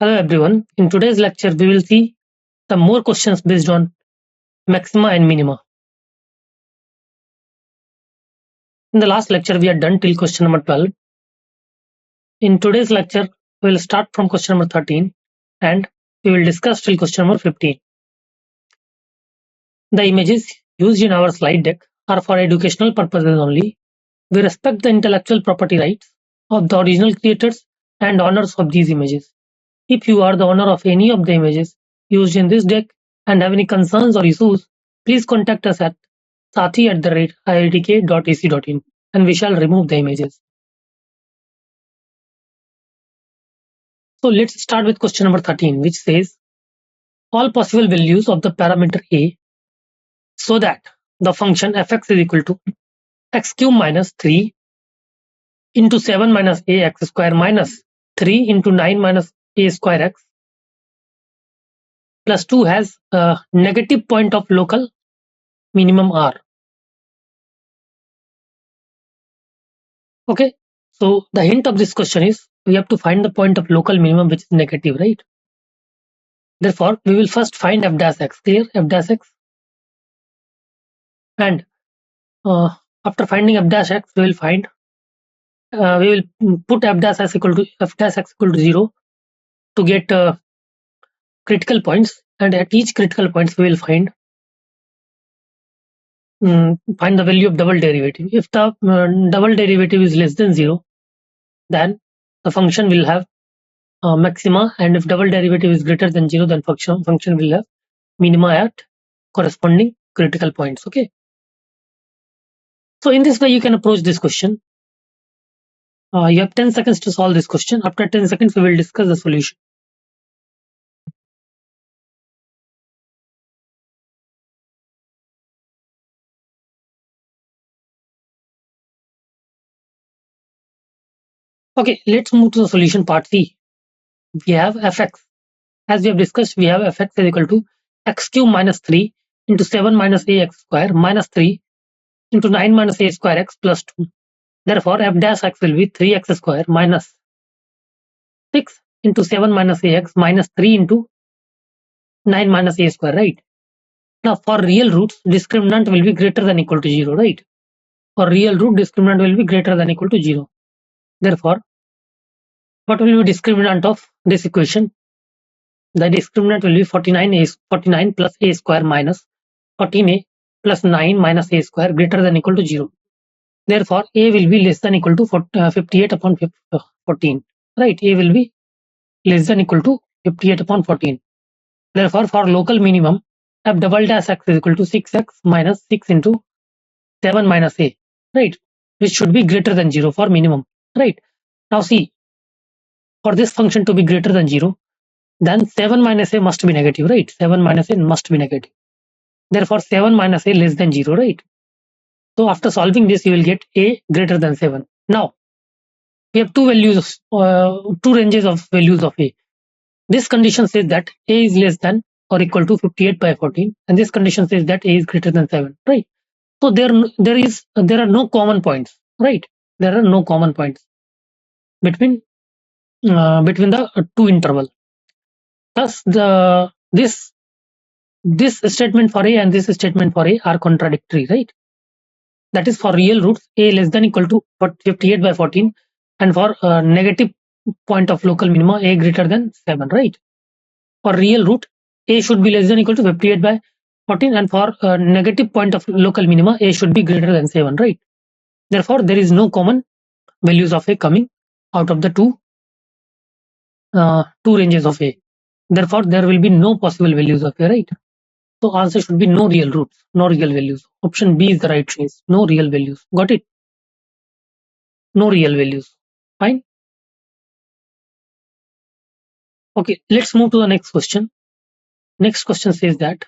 Hello everyone. In today's lecture, we will see some more questions based on maxima and minima. In the last lecture, we had done till question number 12. In today's lecture, we will start from question number 13 and we will discuss till question number 15. The images used in our slide deck are for educational purposes only. We respect the intellectual property rights of the original creators and owners of these images. If you are the owner of any of the images used in this deck and have any concerns or issues, please contact us at sathi@iitk.ac.in and we shall remove the images. So let's start with question number 13, which says all possible values of the parameter a so that the function fx is equal to x cube minus 3 into 7 minus a x square minus 3 into 9 minus a square x plus 2 has a negative point of local minimum r. Okay, so the hint of this question is we have to find the point of local minimum which is negative, right? Therefore, we will first find f dash x, clear, f dash x, and after finding f dash x, we will find we will put f dash x equal to 0 to get critical points, and at each critical points we will find the value of double derivative. If the double derivative is less than 0, then the function will have maxima, and if double derivative is greater than 0, then function will have minima at corresponding critical points. Okay, so in this way you can approach this question. You have 10 seconds to solve this question. After 10 seconds we will discuss the solution. Okay, let's move to the solution part C. We have fx. As we have discussed, we have fx is equal to x cube minus 3 into 7 minus ax square minus 3 into 9 minus a square x plus 2. Therefore, f dash x will be 3x square minus 6 into 7 minus ax minus 3 into 9 minus a square, right? Now, for real roots, discriminant will be greater than equal to 0, right? For real root, discriminant will be greater than equal to 0. Therefore, what will be discriminant of this equation? The discriminant will be 49 plus a square minus 14a plus 9 minus a square greater than equal to 0. Therefore, a will be less than equal to 58 upon 14. Right, a will be less than equal to 58 upon 14. Therefore, for local minimum, f double dash x is equal to 6x minus 6 into 7 minus a, right, which should be greater than 0 for minimum, right? Now see, for this function to be greater than 0, then 7 minus a must be negative, right? 7 minus a must be negative. Therefore, 7 minus a less than 0, right? So after solving this, you will get a greater than 7. Now, we have two ranges of values of a. This condition says that a is less than or equal to 58 by 14, and this condition says that a is greater than 7, right? So there are no common points, right? There are no common points between the two interval. Thus, this statement for a and this statement for a are contradictory, right? That is for real roots, a less than equal to 58 by 14, and for negative point of local minima, a greater than 7, right? For real root, a should be less than equal to 58 by 14, and for negative point of local minima, a should be greater than 7, right? Therefore, there is no common values of a coming out of the two ranges of a. Therefore, there will be no possible values of a, right? So answer should be no real roots, no real values. Option B is the right choice. No real values. Got it? No real values. Fine. Okay, let's move to the next question. Next question says that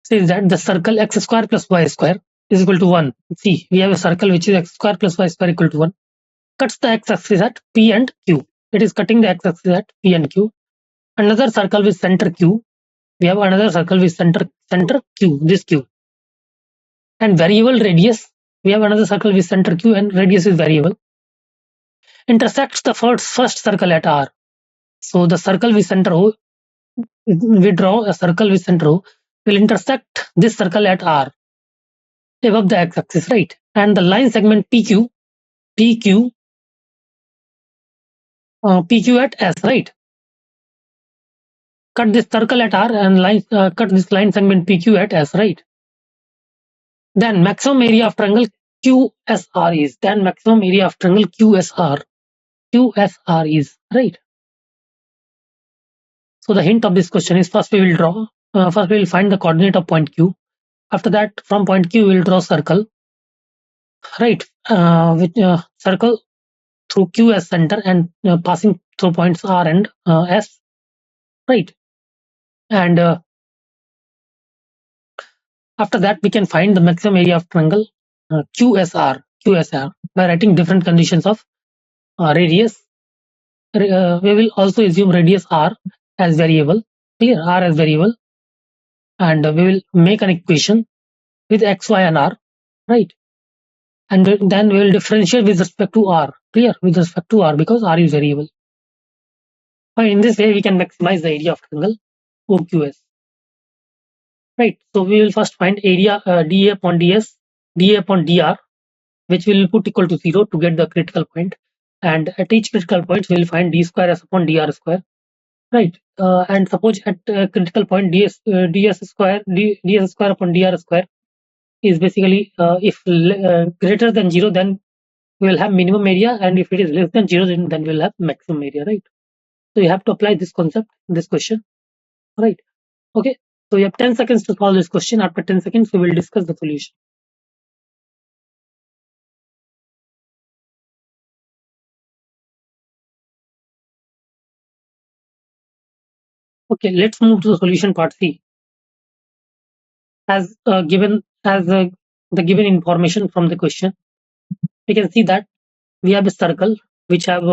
the circle x square plus y square is equal to 1. See, we have a circle which is x square plus y square equal to 1. Cuts the x-axis at P and Q. It is cutting the x-axis at P and Q. Another circle with center Q. We have another circle with center Q, this Q. And variable radius. We have another circle with center Q and radius is variable. intersects the first circle at R. So the circle with center O, we draw a circle with center O, will intersect this circle at R above the x-axis, right? And the line segment PQ at S, right? Cut this circle at R and cut this line segment PQ at S, right? Then maximum area of triangle QSR is, QSR is, right? So the hint of this question is, first we will find the coordinate of point Q. After that, from point Q we will draw circle, right? With circle through Q as center and passing through points R and S, right? And after that we can find the maximum area of triangle QSR by writing different conditions of radius. We will also assume radius R as variable, clear, R as variable, and we will make an equation with x, y, and R, right? And then we will differentiate with respect to R, clear, with respect to R, because R is variable. In this way we can maximize the area of triangle OQS, right? So we will first find area dA upon ds, dA upon dr, which we will put equal to 0 to get the critical point, and at each critical point we will find d square s upon dr square, right? And suppose at critical point ds square upon dr square is basically if greater than 0, then we will have minimum area, and if it is less than 0, then we will have maximum area, right? So you have to apply this concept in this question, right? Okay, so you have 10 seconds to solve this question. After 10 seconds we will discuss the solution. Okay, let's move to the solution part C. As given as the given information from the question, we can see that we have a circle which have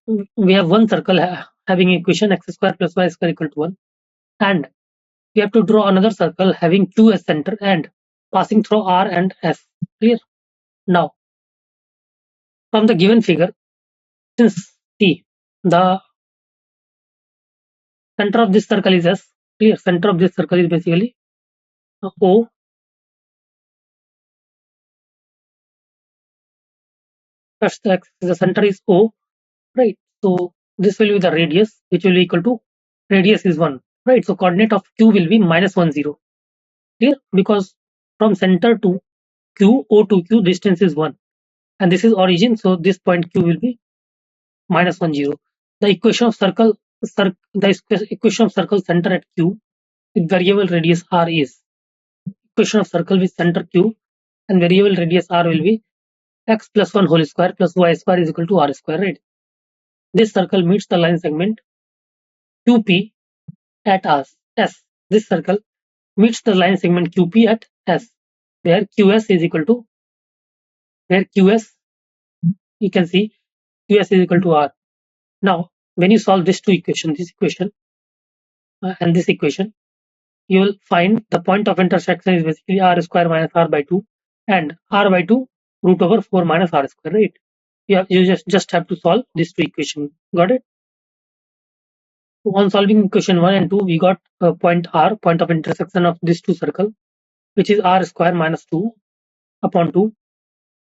one circle having equation x square plus y square equal to 1, and we have to draw another circle having Q as center and passing through R and S, clear? Now from the given figure, since C, the center of this circle is S, clear, center of this circle is basically O, the center is O, right? So this will be the radius, which will be equal to, radius is 1, right? So coordinate of Q will be -1, 0, clear? Because from center to Q, O to Q, distance is 1, and this is origin, so this point Q will be -1, 0. The equation of circle center at Q with variable radius R is, equation of circle with center Q and variable radius R will be x plus 1 whole square plus y square is equal to R square, right? This circle meets the line segment QP at S. This circle meets the line segment QP at S, where QS is equal to, you can see QS is equal to R. Now, when you solve these two equations, this equation and this equation, you will find the point of intersection is basically R square minus R by 2 and R by 2 root over 4 minus R square, right? You just have to solve these two equations. Got it? On solving equation 1 and 2, we got point R, point of intersection of these two circles, which is R square minus 2 upon 2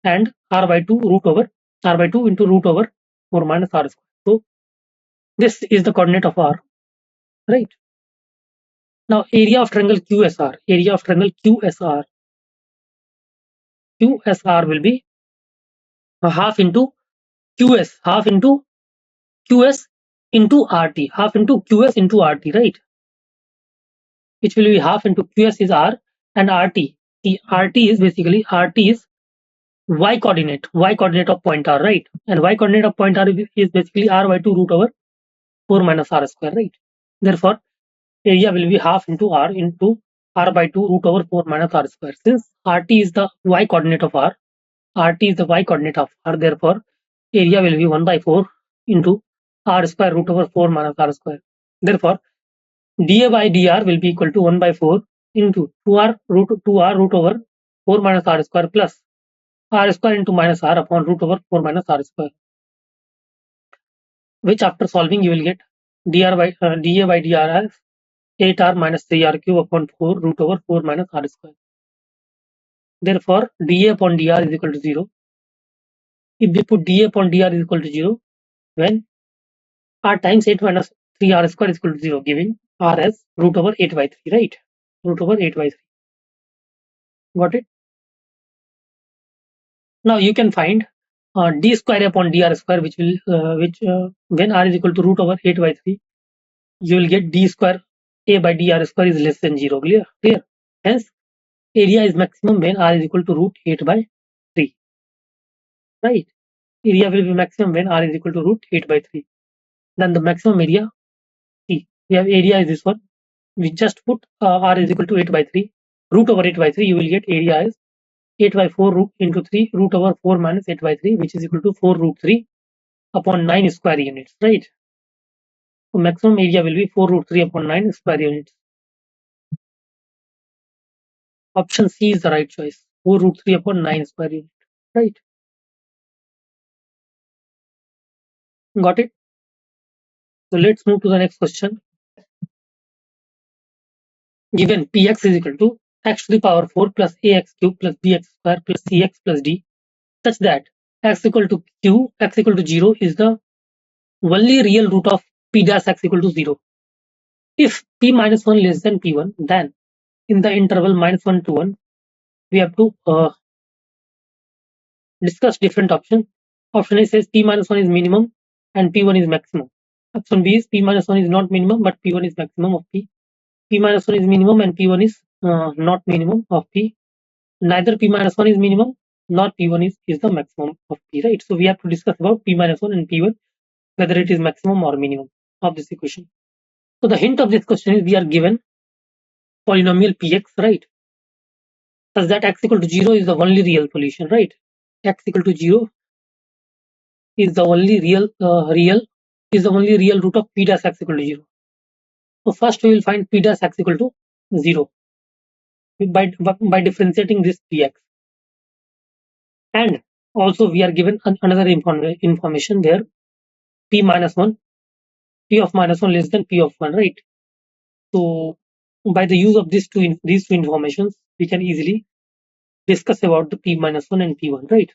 and R by 2 into root over 4 minus R square. So this is the coordinate of R, right? Now area of triangle QSR, QSR will be half into QS, half into QS into RT, half into QS into RT, right? Which will be half into QS is R and RT. The RT is basically y coordinate of point R, right? And y coordinate of point R is basically R by 2 root over 4 minus R square, right? Therefore, area will be half into R by 2 root over 4 minus R square. Since RT is the y coordinate of R, therefore area will be 1 by 4 into R square root over 4 minus R square. Therefore, dA by dr will be equal to 1 by 4 into 2R root over 4 minus R square plus r square into minus r upon root over 4 minus r square, which after solving you will get dr by dA by dr as 8r minus 3r cube upon 4 root over 4 minus r square. Therefore, dA upon dr is equal to 0. If we put dA upon dr is equal to 0, when r times 8 minus 3r square is equal to 0, giving r as root over 8 by 3, right? Root over 8 by 3. Got it? Now you can find d square upon dr square, which when r is equal to root over 8 by 3, you will get d square a by dr square is less than 0. Clear? Hence, area is maximum when r is equal to root 8 by 3. Right? Area will be maximum when r is equal to root 8 by 3. Then the maximum area, see, we have area is this one. We just put r is equal to 8 by 3. Root over 8 by 3, you will get area is 8 by 4 root into 3 root over 4 minus 8 by 3, which is equal to 4 root 3 upon 9 square units, right? So maximum area will be 4 root 3 upon 9 square units. Option C is the right choice. 4 root 3 upon 9 square unit, right? Got it? So let's move to the next question. Given px is equal to x to the power 4 plus ax cube plus bx square plus cx plus d, such that x equal to q, x equal to 0 is the only real root of p dash x equal to 0. If p minus 1 less than p1, then in the interval minus 1 to 1, we have to discuss different options. Option A says p minus 1 is minimum and p1 is maximum. Option B is p minus 1 is not minimum but p1 is maximum of p. P minus 1 is minimum and p1 is not minimum of p. Neither p minus 1 is minimum nor p1 is the maximum of p, right? So we have to discuss about p minus 1 and p1, whether it is maximum or minimum of this equation. So the hint of this question is we are given polynomial px, right? Such that x equal to 0 is the only real solution, right? X equal to 0 is the only real root of p dash x equal to 0. So first we will find p dash x equal to 0 by differentiating this px. And also we are given another information where p minus 1, p of minus 1 less than p of 1, right? So by the use of these two informations, we can easily discuss about the p minus 1 and p1, right?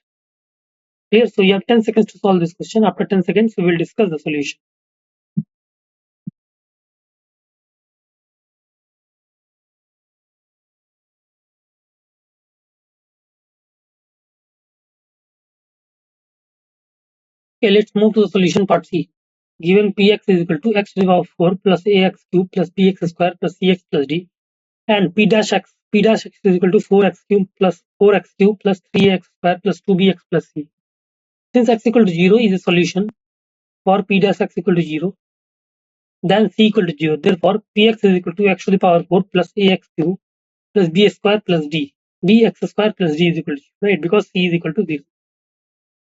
Clear? So you have 10 seconds to solve this question. After 10 seconds, we will discuss the solution. Okay, let's move to the solution part C. Given px is equal to x to the power 4 plus ax cube plus bx square plus cx plus d, and p dash x is equal to 4x cube plus 3x square plus 2bx plus c. Since x equal to 0 is a solution for p dash x equal to 0, then c equal to 0. Therefore, px is equal to x to the power 4 plus ax cube plus b square plus d. bx square plus d is equal to 0, right? Because c is equal to 0.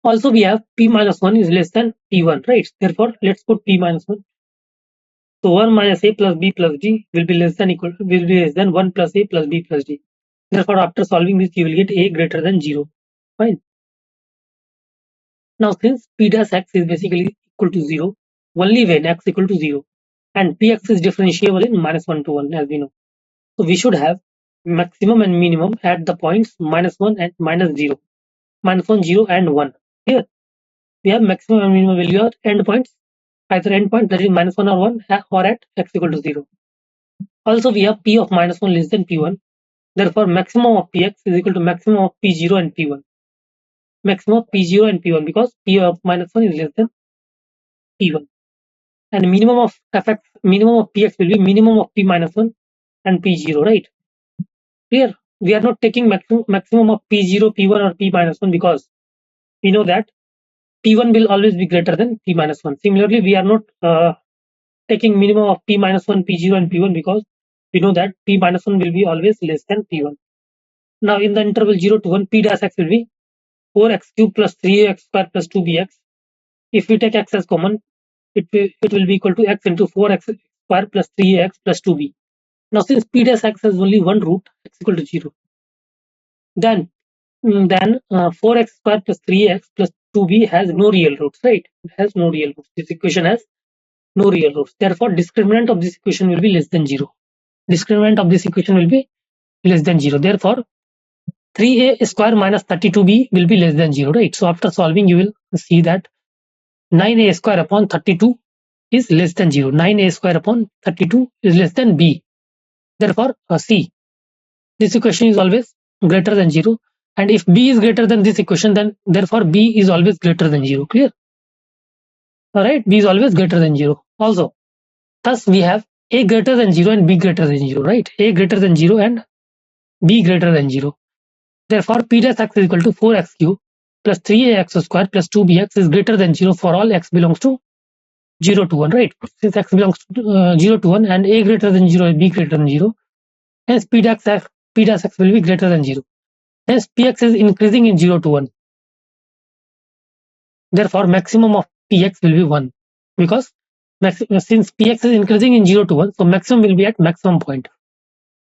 Also, we have p minus 1 is less than p1, right? Therefore, let's put p minus 1. So 1 minus a plus b plus d will be less than 1 plus a plus b plus d. Therefore, after solving this, you will get a greater than 0. Fine. Now, since p dash x is basically equal to 0, only when x equal to 0, and px is differentiable in minus 1 to 1, as we know. So we should have maximum and minimum at the points minus 1 and minus 0. Minus 1, 0 and 1. Here, we have maximum and minimum value at endpoints, either endpoint that is minus 1 or 1 or at x equal to 0. Also, we have p of minus 1 less than p1. Therefore, maximum of px is equal to maximum of p0 and p1. Maximum of p0 and p1 because p of minus 1 is less than p1. And minimum of px will be minimum of p minus 1 and p0, right? Here, we are not taking maximum of p0, p1 or p minus 1 because we know that p1 will always be greater than p minus 1. Similarly, we are not taking minimum of p minus 1, p0 and p1 because we know that p minus 1 will be always less than p1. Now, in the interval 0 to 1, p dash x will be 4x cube plus 3x square plus 2bx. If we take x as common, it will be equal to x into 4x square plus 3x plus 2b. Now, since p dash x has only one root, x equal to 0, then then 4x square plus 3x plus 2b has no real roots, right? It has no real roots. This equation has no real roots. Therefore, discriminant of this equation will be less than 0. Discriminant of this equation will be less than 0. Therefore, 3a square minus 32b will be less than 0, right? So after solving, you will see that 9a square upon 32 is less than 0. 9a square upon 32 is less than b. Therefore, C. This equation is always greater than 0. And if b is greater than this equation, then therefore b is always greater than 0. Clear? Alright, b is always greater than 0. Also, thus we have a greater than 0 and b greater than 0, right? A greater than 0 and b greater than 0. Therefore, p dash x is equal to 4x cube plus 3ax square plus 2bx is greater than 0 for all x belongs to 0 to 1, right? Since x belongs to 0 to 1 and a greater than 0 and b greater than 0, hence p dash x will be greater than 0. Hence px is increasing in 0 to 1. Therefore, maximum of px will be 1 because since px is increasing in 0 to 1, so maximum will be at maximum point.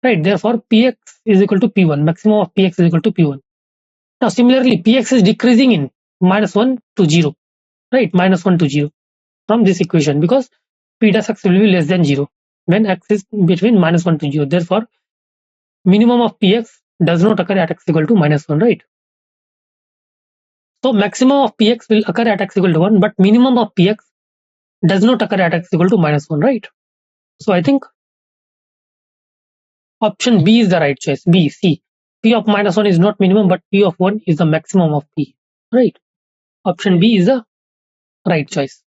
Right, therefore px is equal to p1. Maximum of px is equal to p1. Now similarly, px is decreasing in -1 to 0. Right, -1 to 0 from this equation because p dash x will be less than 0 when x is between -1 to 0. Therefore, minimum of px does not occur at x equal to -1, right? So maximum of px will occur at x equal to 1, but minimum of px does not occur at x equal to -1, right? So I think option B is the right choice. B, C. P of -1 is not minimum, but P of 1 is the maximum of P, right? Option B is the right choice.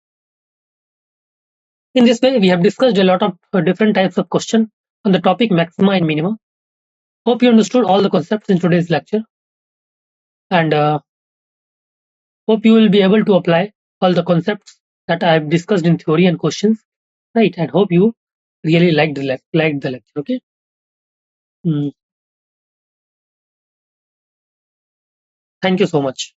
In this way, we have discussed a lot of different types of question on the topic maxima and minima. Hope you understood all the concepts in today's lecture, and hope you will be able to apply all the concepts that I have discussed in theory and questions, right? And hope you really liked the lecture. Okay. Mm. Thank you so much.